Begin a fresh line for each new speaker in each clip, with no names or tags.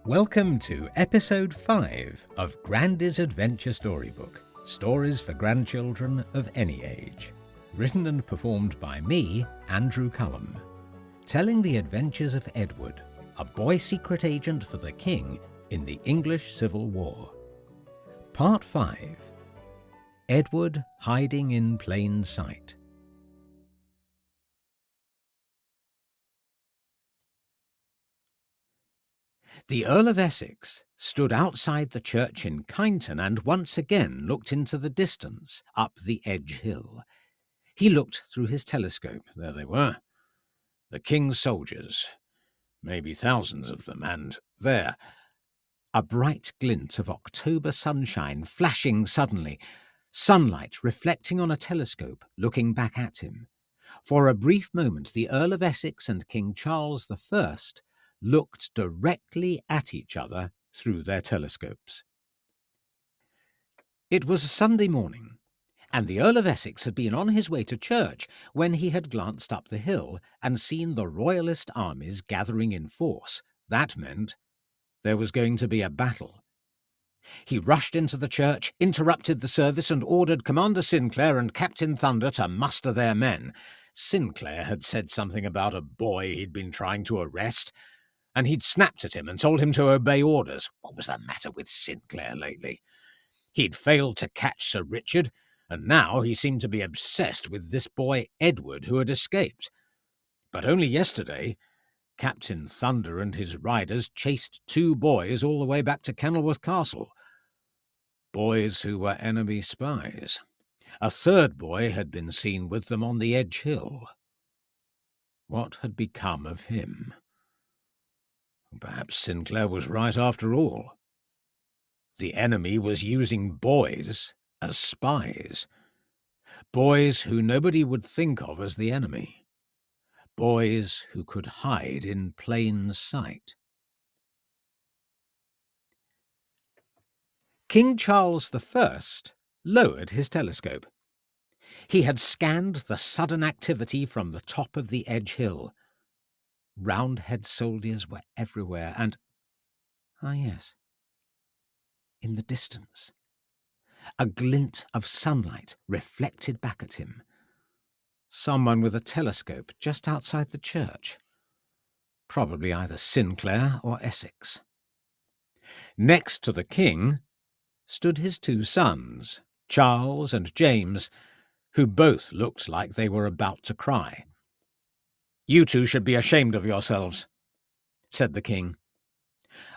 Welcome to Episode 5 of Grandy's Adventure Storybook, stories for grandchildren of any age. Written and performed by me, Andrew Cullum. Telling the adventures of Edward, a boy secret agent for the King in the English Civil War. Part 5. Edward hiding in plain sight. The Earl of Essex stood outside the church in Kyneton and once again looked into the distance, up the Edge Hill. He looked through his telescope. There they were, the King's soldiers, maybe thousands of them, and there, a bright glint of October sunshine flashing suddenly, sunlight reflecting on a telescope looking back at him. For a brief moment the Earl of Essex and King Charles I looked directly at each other through their telescopes. It was a Sunday morning, and the Earl of Essex had been on his way to church when he had glanced up the hill and seen the royalist armies gathering in force. That meant there was going to be a battle. He rushed into the church, interrupted the service, and ordered Commander Sinclair and Captain Thunder to muster their men. Sinclair had said something about a boy he'd been trying to arrest, and he'd snapped at him and told him to obey orders. What was the matter with Sinclair lately? He'd failed to catch Sir Richard, and now he seemed to be obsessed with this boy Edward who had escaped. But only yesterday, Captain Thunder and his riders chased 2 boys all the way back to Kenilworth Castle. Boys who were enemy spies. A 3rd boy had been seen with them on the Edge Hill. What had become of him? Perhaps Sinclair was right after all. The enemy was using boys as spies. Boys who nobody would think of as the enemy. Boys who could hide in plain sight. King Charles I lowered his telescope. He had scanned the sudden activity from the top of the Edge Hill. Roundhead soldiers were everywhere, and yes, in the distance, a glint of sunlight reflected back at him. Someone with a telescope just outside the church. Probably either Sinclair or Essex. Next to the King stood his 2 sons, Charles and James, who both looked like they were about to cry. "You 2 should be ashamed of yourselves," said the King.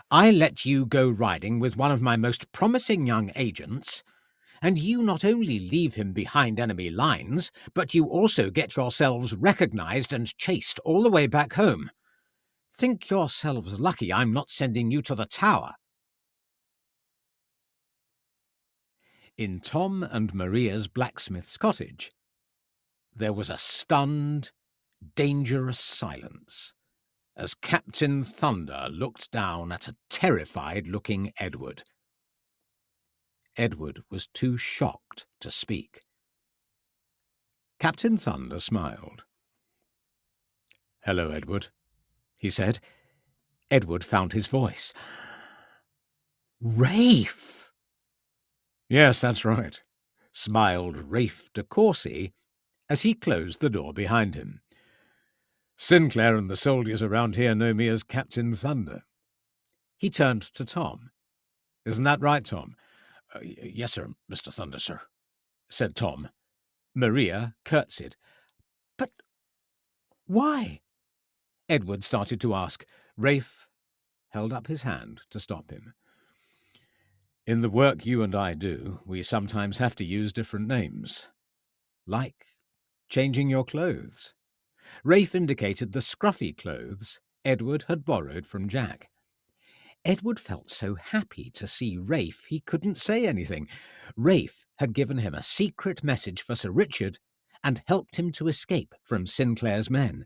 "I let you go riding with one of my most promising young agents, and you not only leave him behind enemy lines, but you also get yourselves recognized and chased all the way back home. Think yourselves lucky I'm not sending you to the Tower." In Tom and Maria's blacksmith's cottage, there was a stunned, dangerous silence as Captain Thunder looked down at a terrified-looking Edward. Edward was too shocked to speak. Captain Thunder smiled. "Hello, Edward," he said. Edward found his voice. "Rafe!" "Yes, that's right," smiled Rafe de Courcy as he closed the door behind him. "Sinclair and the soldiers around here know me as Captain Thunder." He turned to Tom. "Isn't that right, Tom?" "Yes, sir, Mr. Thunder, sir," said Tom. Maria curtsied. "But why?" Edward started to ask. Rafe held up his hand to stop him. "In the work you and I do, we sometimes have to use different names. Like changing your clothes." Rafe indicated the scruffy clothes Edward had borrowed from Jack. Edward felt so happy to see Rafe he couldn't say anything. Rafe had given him a secret message for Sir Richard and helped him to escape from Sinclair's men.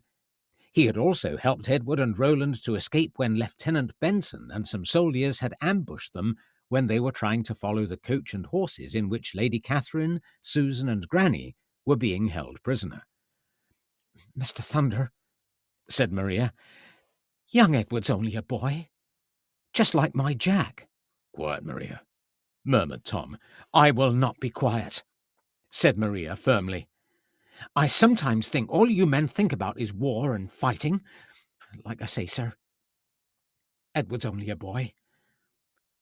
He had also helped Edward and Roland to escape when Lieutenant Benson and some soldiers had ambushed them when they were trying to follow the coach and horses in which Lady Catherine, Susan, and Granny were being held prisoner. "Mr. Thunder," said Maria, "young Edward's only a boy. just like my Jack." "Quiet, Maria," murmured Tom. "I will not be quiet," said Maria firmly. "I sometimes think all you men think about is war and fighting. Like I say, sir, Edward's only a boy.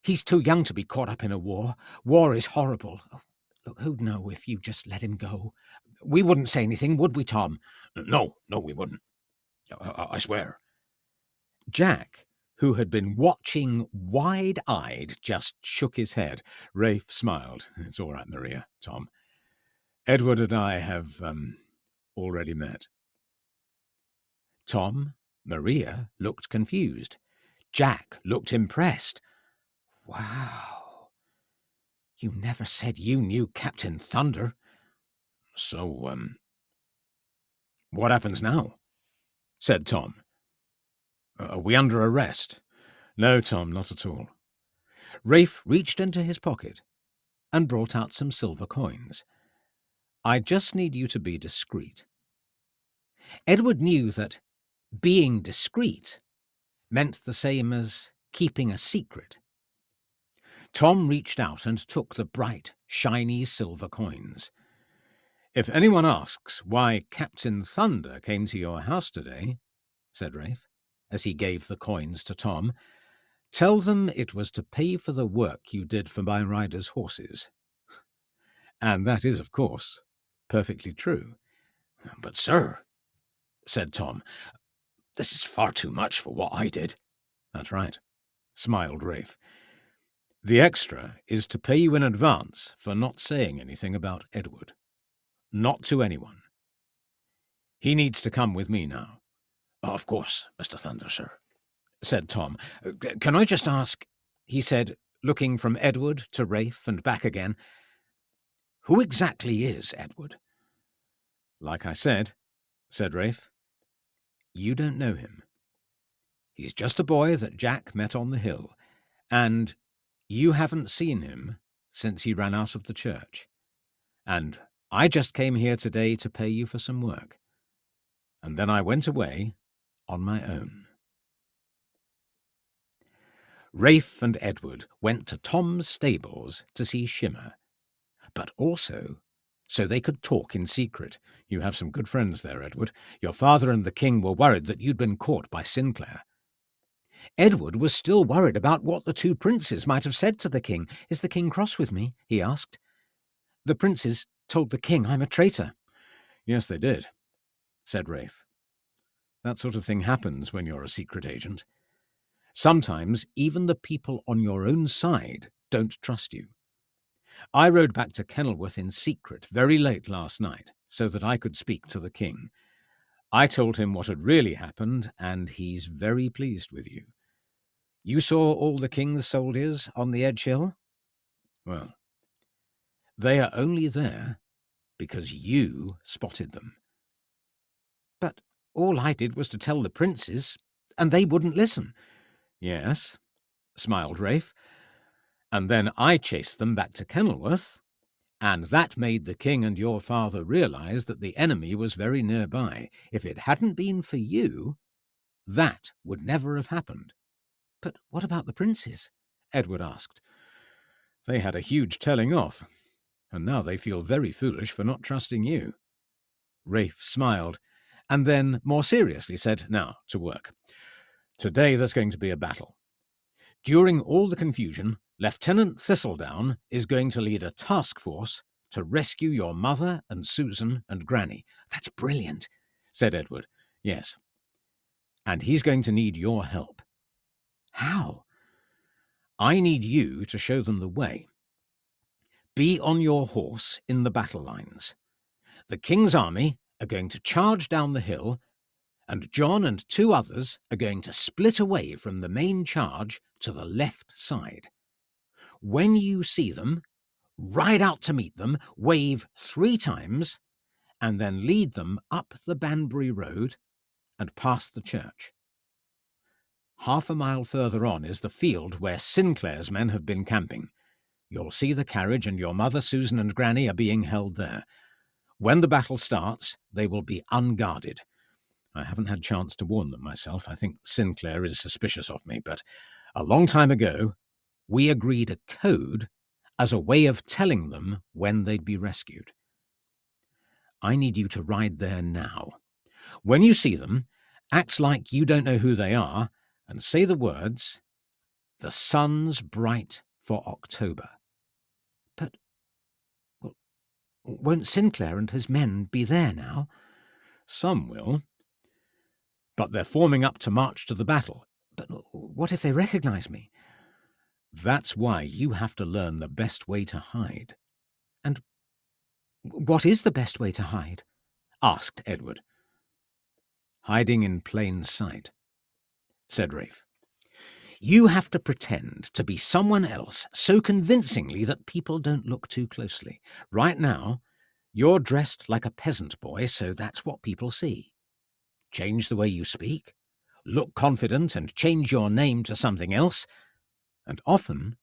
He's too young to be caught up in a war. War is horrible. Oh, look, who'd know if you just let him go? We wouldn't say anything, would we, Tom?" No, we wouldn't. I swear." Jack, who had been watching wide-eyed, just shook his head. Rafe smiled. "It's all right, Maria, Tom. Edward and I have, already met." Tom, Maria looked confused. Jack looked impressed. "Wow. You never said you knew Captain Thunder." "So, what happens now?" said Tom. "Are we under arrest?" "No, Tom, not at all." Rafe reached into his pocket and brought out some silver coins. "I just need you to be discreet." Edward knew that being discreet meant the same as keeping a secret. Tom reached out and took the bright, shiny silver coins. "If anyone asks why Captain Thunder came to your house today," said Rafe, as he gave the coins to Tom, "tell them it was to pay for the work you did for my riders' horses." And that is, of course, perfectly true. "But, sir," said Tom, "this is far too much for what I did." "That's right," smiled Rafe. "The extra is to pay you in advance for not saying anything about Edward. Not to anyone. He needs to come with me now." "Of course, Mr. Thunder, sir," said Tom. "Can I just ask," he said, looking from Edward to Rafe and back again, "who exactly is Edward?" "Like I said," said Rafe, "you don't know him. He's just a boy that Jack met on the hill, and you haven't seen him since he ran out of the church. And I just came here today to pay you for some work. And then I went away on my own." Rafe and Edward went to Tom's stables to see Shimmer, but also so they could talk in secret. "You have some good friends there, Edward. Your father and the king were worried that you'd been caught by Sinclair." Edward was still worried about what the two princes might have said to the king. "Is the king cross with me?" he asked. "The princes told the king I'm a traitor." "Yes, they did," said Rafe. "That sort of thing happens when you're a secret agent. Sometimes even the people on your own side don't trust you. I rode back to Kenilworth in secret very late last night so that I could speak to the king. I told him what had really happened, and he's very pleased with you. You saw all the king's soldiers on the Edge Hill? Well, they are only there because you spotted them." "But all I did was to tell the princes, and they wouldn't listen." "Yes," smiled Rafe, "and then I chased them back to Kenilworth, and that made the king and your father realize that the enemy was very nearby. If it hadn't been for you, that would never have happened." "But what about the princes?" Edward asked. "They had a huge telling off, and now they feel very foolish for not trusting you." Rafe smiled, and then more seriously said, "Now, to work. Today there's going to be a battle. During all the confusion, Lieutenant Thistledown is going to lead a task force to rescue your mother and Susan and Granny." "That's brilliant," said Edward. "Yes. And he's going to need your help." "How?" "I need you to show them the way. Be on your horse in the battle lines. The king's army are going to charge down the hill, and John and two others are going to split away from the main charge to the left side. When you see them, ride out to meet them, wave 3 times, and then lead them up the Banbury Road and past the church. Half a mile further on is the field where Sinclair's men have been camping. You'll see the carriage, and your mother, Susan, and Granny are being held there. When the battle starts, they will be unguarded. I haven't had a chance to warn them myself. I think Sinclair is suspicious of me, but A long time ago, we agreed a code as a way of telling them when they'd be rescued. I need you to ride there now. When you see them, act like you don't know who they are and say the words, "The sun's bright for October." But, well, won't Sinclair and his men be there now? Some will. But they're forming up to march to the battle. But what if they recognize me? That's why you have to learn the best way to hide. And what is the best way to hide? Asked Edward. Hiding in plain sight, said Rafe. You have to pretend to be someone else so convincingly that people don't look too closely. Right now, you're dressed like a peasant boy, so that's what people see. Change the way you speak, look confident and change your name to something else, and often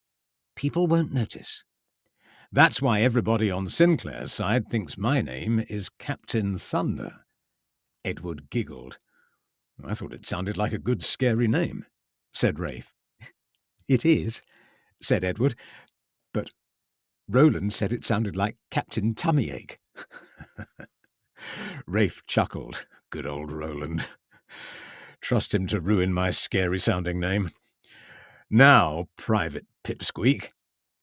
people won't notice. That's why everybody on Sinclair's side thinks my name is Captain Thunder. Edward giggled. I thought it sounded like a good scary name, said Rafe. It is, said Edward, but Roland said it sounded like Captain Tummyache. Rafe chuckled. Good old Roland. Trust him to ruin my scary-sounding name. Now, Private Pipsqueak,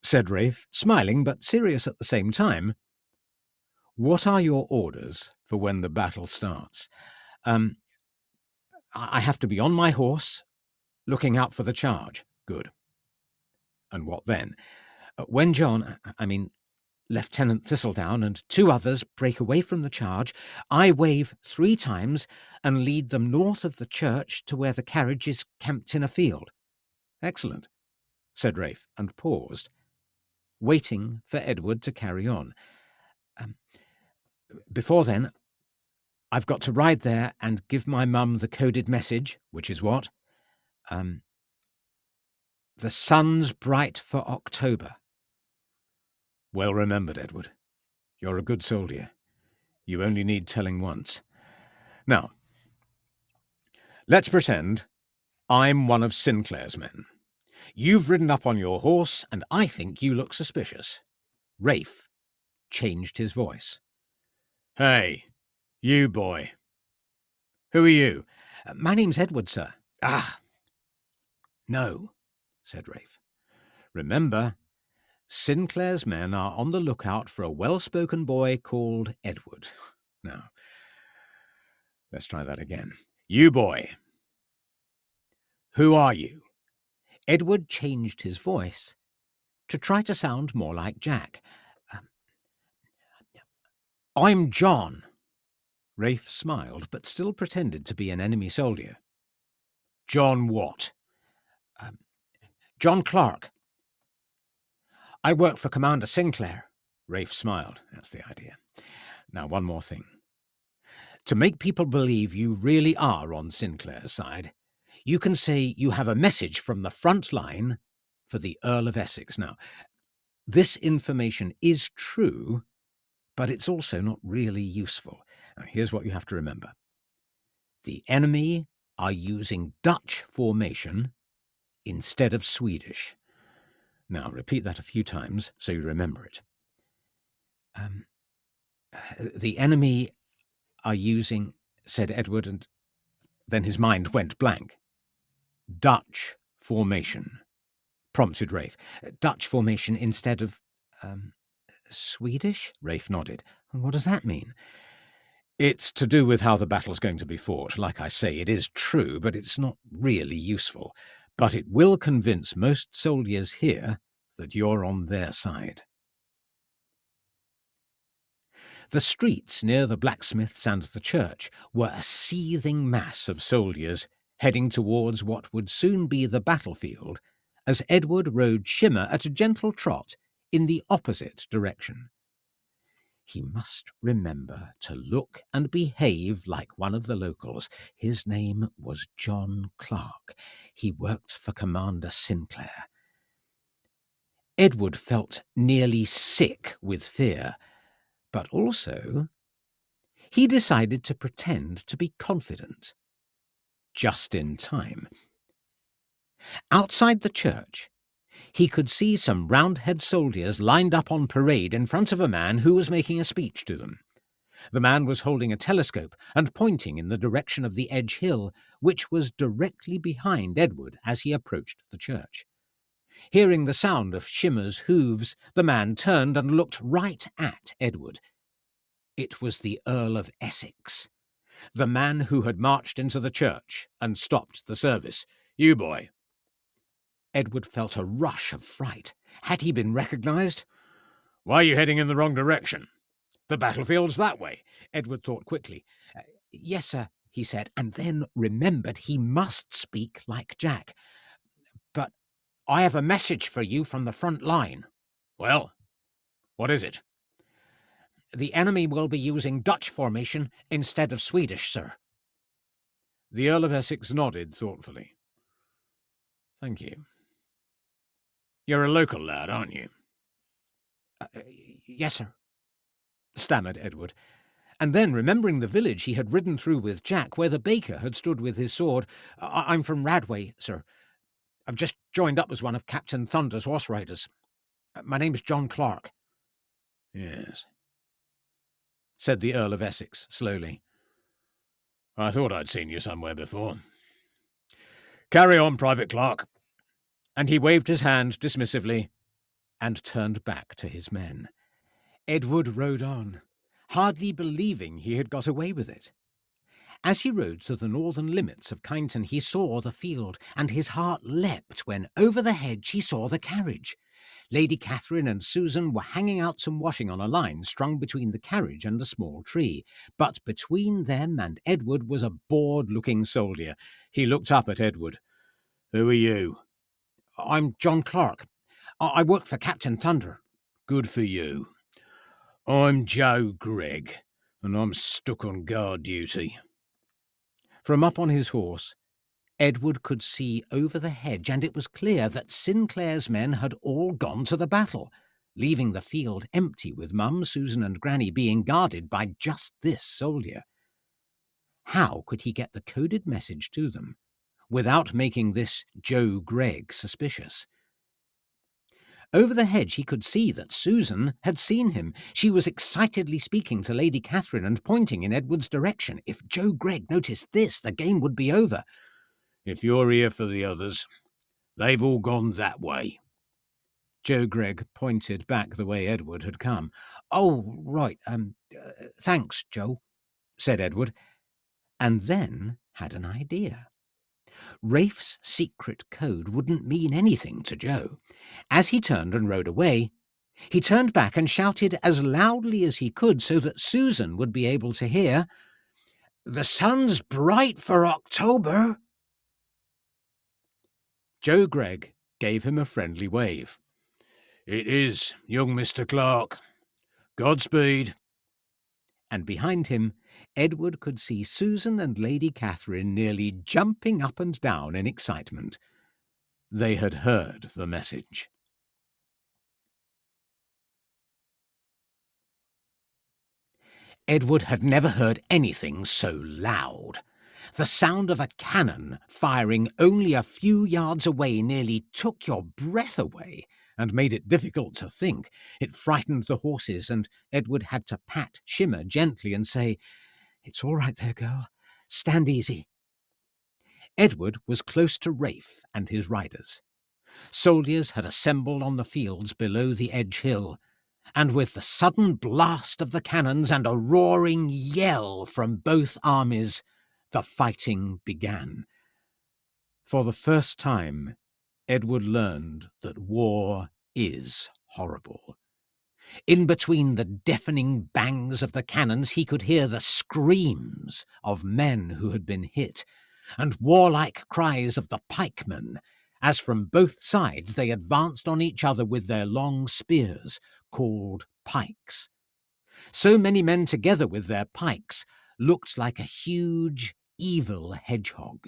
said Rafe, smiling but serious at the same time. What are your orders for when the battle starts? I have to be on my horse, looking out for the charge. Good. And what then? When Lieutenant Thistledown and 2 others break away from the charge, I wave 3 times and lead them north of the church to where the carriage is camped in a field. Excellent, said Rafe, and paused, waiting for Edward to carry on. Before then, I've got to ride there and give my mum the coded message, which is what? The sun's bright for October. Well remembered, Edward. You're a good soldier. You only need telling once. Now, let's pretend I'm one of Sinclair's men. You've ridden up on your horse, and I think you look suspicious. Rafe changed his voice. Hey, you boy. Who are you? My name's Edward, sir. Ah. No, said Rafe. Remember, Sinclair's men are on the lookout for a well-spoken boy called Edward. Now, let's try that again. You boy. Who are you? Edward changed his voice to try to sound more like Jack. I'm John. Rafe smiled, but still pretended to be an enemy soldier. John what? John Clark. I work for Commander Sinclair. Rafe smiled. That's the idea. Now, one more thing. To make people believe you really are on Sinclair's side, you can say you have a message from the front line for the Earl of Essex. Now, this information is true, but it's also not really useful. Now, here's what you have to remember. The enemy are using Dutch formation instead of Swedish. Now, repeat that a few times so you remember it. The enemy are using, said Edward, and then his mind went blank. Dutch formation, prompted Rafe. Dutch formation instead of Swedish? Rafe nodded. What does that mean? It's to do with how the battle's going to be fought. Like I say, it is true, but it's not really useful. But it will convince most soldiers here that you're on their side. The streets near the blacksmith's and the church were a seething mass of soldiers heading towards what would soon be the battlefield as Edward rode Shimmer at a gentle trot in the opposite direction. He must remember to look and behave like one of the locals. His name was John Clark. He worked for Commander Sinclair. Edward felt nearly sick with fear, but also he decided to pretend to be confident. Just in time. Outside the church, he could see some Roundhead soldiers lined up on parade in front of a man who was making a speech to them. The man was holding a telescope and pointing in the direction of the Edge Hill, which was directly behind Edward as he approached the church. Hearing the sound of Shimmer's hooves, the man turned and looked right at Edward. It was the Earl of Essex, the man who had marched into the church and stopped the service. "You, boy." Edward felt a rush of fright. Had he been recognised? "Why are you heading in the wrong direction? The battlefield's that way." Edward thought quickly. "Yes, sir," he said, and then remembered he must speak like Jack. "But I have a message for you from the front line." "Well, what is it?" "The enemy will be using Dutch formation instead of Swedish, sir." The Earl of Essex nodded thoughtfully. "Thank you. You're a local lad, aren't you?" "Yes, sir," stammered Edward. And then, remembering the village he had ridden through with Jack, where the baker had stood with his sword, "I'm from Radway, sir. I've just joined up as one of Captain Thunder's horse riders. My name's John Clark." "Yes," said the Earl of Essex slowly. "I thought I'd seen you somewhere before. Carry on, Private Clark." And he waved his hand dismissively and turned back to his men. Edward rode on, hardly believing he had got away with it. As he rode to the northern limits of Kyneton, he saw the field, and his heart leapt when over the hedge he saw the carriage. Lady Catherine and Susan were hanging out some washing on a line strung between the carriage and a small tree. But between them and Edward was a bored-looking soldier. He looked up at Edward. "Who are you?" "I'm John Clark. I work for Captain Thunder." "Good for you. I'm Joe Gregg, and I'm stuck on guard duty." From up on his horse, Edward could see over the hedge, and it was clear that Sinclair's men had all gone to the battle, leaving the field empty with Mum, Susan and Granny being guarded by just this soldier. How could he get the coded message to them without making this Joe Gregg suspicious? Over the hedge he could see that Susan had seen him. She was excitedly speaking to Lady Catherine and pointing in Edward's direction. If Joe Gregg noticed this, the game would be over. "If you're here for the others, they've all gone that way." Joe Gregg pointed back the way Edward had come. "Oh, right. Thanks, Joe," said Edward, and then had an idea. Rafe's secret code wouldn't mean anything to Joe. As he turned and rode away, he turned back and shouted as loudly as he could so that Susan would be able to hear, "The sun's bright for October." Joe Gregg gave him a friendly wave. "It is, young Mr. Clark. Godspeed." And behind him, Edward could see Susan and Lady Catherine nearly jumping up and down in excitement. They had heard the message. Edward had never heard anything so loud. The sound of a cannon firing only a few yards away nearly took your breath away and made it difficult to think. It frightened the horses, and Edward had to pat Shimmer gently and say, "It's all right there, girl. Stand easy." Edward was close to Rafe and his riders. Soldiers had assembled on the fields below the Edge Hill, and with the sudden blast of the cannons and a roaring yell from both armies, the fighting began. For the first time, Edward learned that war is horrible. In between the deafening bangs of the cannons, he could hear the screams of men who had been hit, and warlike cries of the pikemen, as from both sides they advanced on each other with their long spears, called pikes. So many men together with their pikes looked like a huge, evil hedgehog.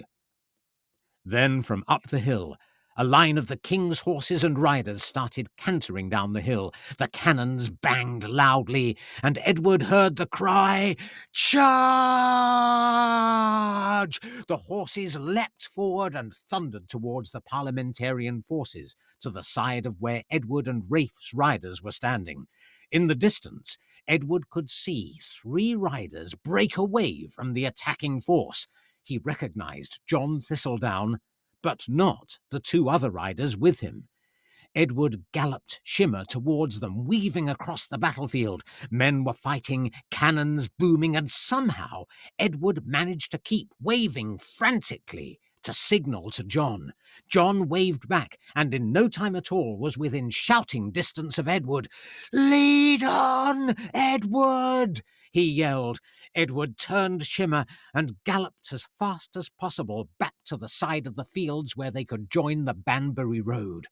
Then from up the hill, a line of the king's horses and riders started cantering down the hill. The cannons banged loudly, and Edward heard the cry, "Charge!" charge! The horses leapt forward and thundered towards the parliamentarian forces, to the side of where Edward and Ralph's riders were standing. In the distance, Edward could see 3 riders break away from the attacking force. He recognized John Thistledown, but not the 2 other riders with him. Edward galloped Shimmer towards them, weaving across the battlefield. Men were fighting, cannons booming, and somehow Edward managed to keep waving frantically to signal to John. John waved back, and in no time at all was within shouting distance of Edward. "Lead on, Edward!" he yelled. Edward turned Shimmer and galloped as fast as possible back to the side of the fields where they could join the Banbury Road.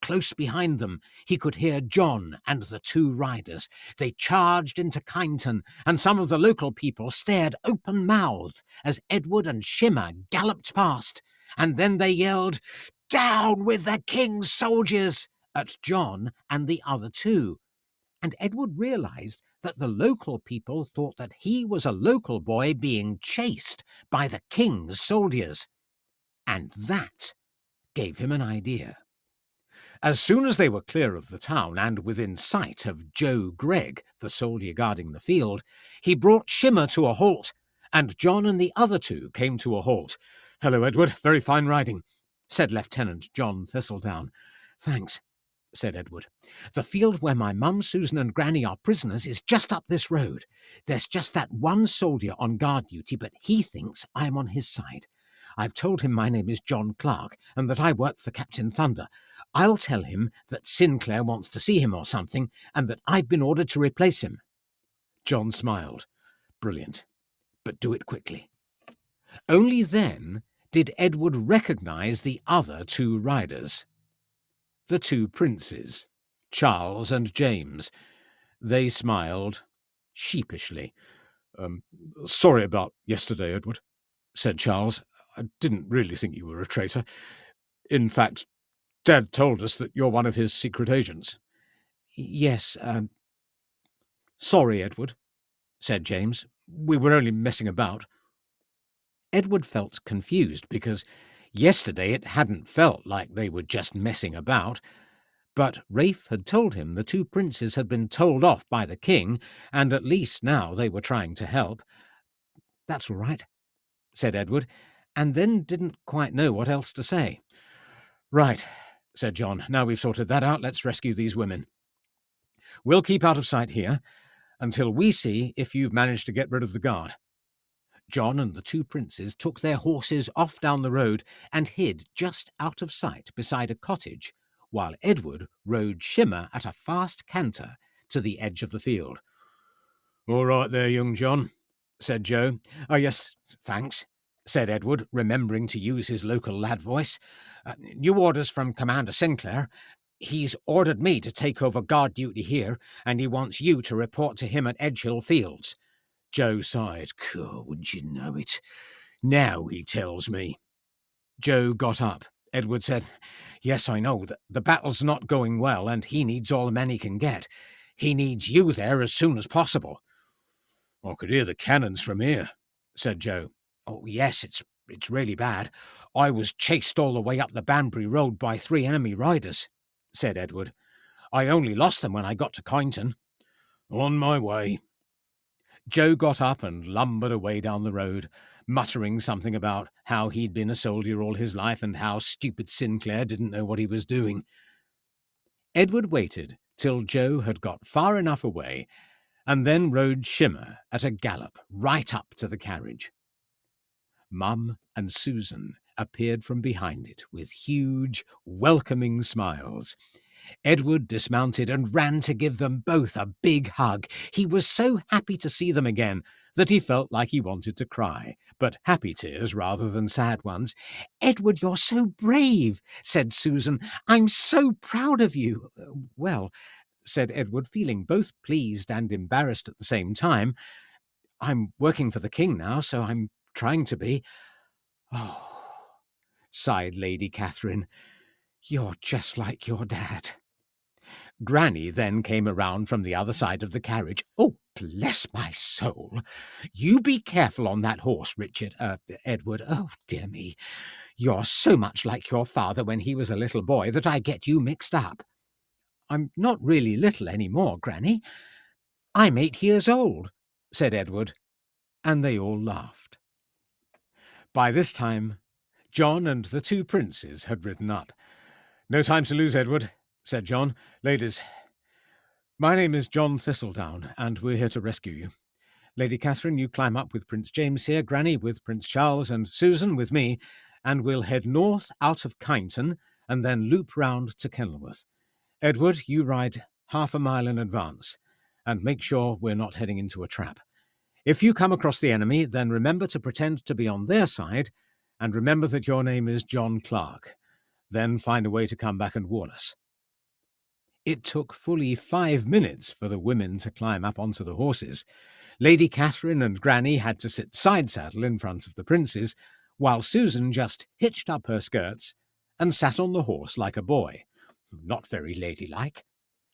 Close behind them, he could hear John and the 2 riders. They charged into Kyneton, and some of the local people stared open-mouthed as Edward and Shimmer galloped past. And then they yelled, "Down with the king's soldiers!" at John and the other 2. And Edward realized that the local people thought that he was a local boy being chased by the king's soldiers. And that gave him an idea. As soon as they were clear of the town and within sight of Joe Gregg, the soldier guarding the field, he brought Shimmer to a halt, and John and the other 2 came to a halt. "Hello, Edward. Very fine riding," said Lieutenant John Thistledown. "Thanks," said Edward. "The field where my mum, Susan and Granny are prisoners is just up this road. There's just that one soldier on guard duty, but he thinks I am on his side. I've told him my name is John Clark and that I work for Captain Thunder. I'll tell him that Sinclair wants to see him or something and that I've been ordered to replace him." John smiled. "Brilliant. But do it quickly." Only then did Edward recognize the other 2 riders. The 2 princes, Charles and James. They smiled sheepishly. "Sorry about yesterday, Edward," said Charles. "I didn't really think you were a traitor. In fact, Dad told us that you're one of his secret agents." "Yes, sorry, Edward," said James. "We were only messing about." Edward felt confused because yesterday it hadn't felt like they were just messing about. But Rafe had told him the 2 princes had been told off by the king, and at least now they were trying to help. "That's all right," said Edward, and then didn't quite know what else to say. "Right," said John. "Now we've sorted that out, let's rescue these women. We'll keep out of sight here until we see if you've managed to get rid of the guard." John and the 2 princes took their horses off down the road and hid just out of sight beside a cottage, while Edward rode Shimmer at a fast canter to the edge of the field. "All right there, young John," said Joe. "Oh, yes, thanks," said Edward, remembering to use his local lad voice. "New orders from Commander Sinclair. He's ordered me to take over guard duty here, and he wants you to report to him at Edgehill Fields." Joe sighed. "God, wouldn't you know it? Now he tells me." Joe got up. Edward said, "Yes, I know. The battle's not going well, and he needs all the men he can get. He needs you there as soon as possible." "I could hear the cannons from here," said Joe. "Oh, yes, it's really bad. I was chased all the way up the Banbury Road by 3 enemy riders," said Edward. "I only lost them when I got to Kyneton." "On my way." Joe got up and lumbered away down the road, muttering something about how he'd been a soldier all his life and how stupid Sinclair didn't know what he was doing. Edward waited till Joe had got far enough away and then rode Shimmer at a gallop right up to the carriage. Mum and Susan appeared from behind it with huge, welcoming smiles. Edward dismounted and ran to give them both a big hug. He was so happy to see them again that he felt like he wanted to cry, but happy tears rather than sad ones. "Edward, you're so brave," said Susan. "I'm so proud of you." "Well," said Edward, feeling both pleased and embarrassed at the same time, "I'm working for the king now, so I'm trying to be." "Oh," sighed Lady Catherine, "you're just like your dad." Granny then came around from the other side of the carriage. "Oh, bless my soul! You be careful on that horse, Edward. Oh, dear me. You're so much like your father when he was a little boy that I get you mixed up." "I'm not really little any more, Granny. I'm 8 years old," said Edward, and they all laughed. By this time, John and the 2 princes had ridden up. "No time to lose, Edward," said John. "Ladies, my name is John Thistledown, and we're here to rescue you. Lady Catherine, you climb up with Prince James here, Granny with Prince Charles, and Susan with me, and we'll head north out of Kyneton and then loop round to Kenilworth. Edward, you ride half a mile in advance, and make sure we're not heading into a trap. If you come across the enemy, then remember to pretend to be on their side, and remember that your name is John Clark. Then find a way to come back and warn us." It took fully 5 minutes for the women to climb up onto the horses. Lady Catherine and Granny had to sit side-saddle in front of the princes, while Susan just hitched up her skirts and sat on the horse like a boy. "Not very ladylike,"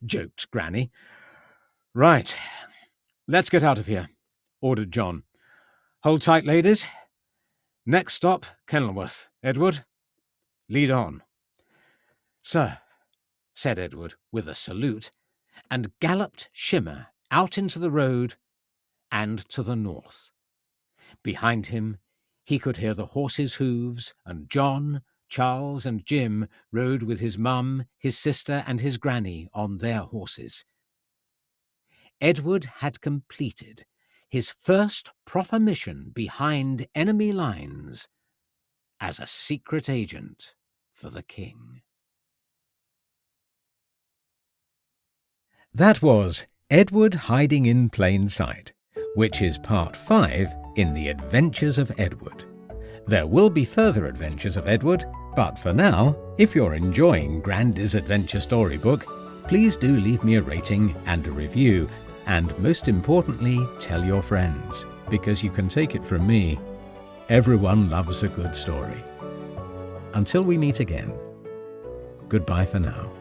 joked Granny. "Right, let's get out of here," ordered John. "Hold tight, ladies. Next stop, Kenilworth. Edward, lead on." "Sir," said Edward with a salute, and galloped Shimmer out into the road and to the north. Behind him, he could hear the horses' hooves, and John, Charles, and Jim rode with his mum, his sister, and his granny on their horses. Edward had completed his first proper mission behind enemy lines as a secret agent for the king. That was Edward Hiding in Plain Sight, which is part 5 in The Adventures of Edward. There will be further adventures of Edward, but for now, if you're enjoying Grandy's Adventure Storybook, please do leave me a rating and a review, and most importantly, tell your friends, because you can take it from me, everyone loves a good story. Until we meet again, goodbye for now.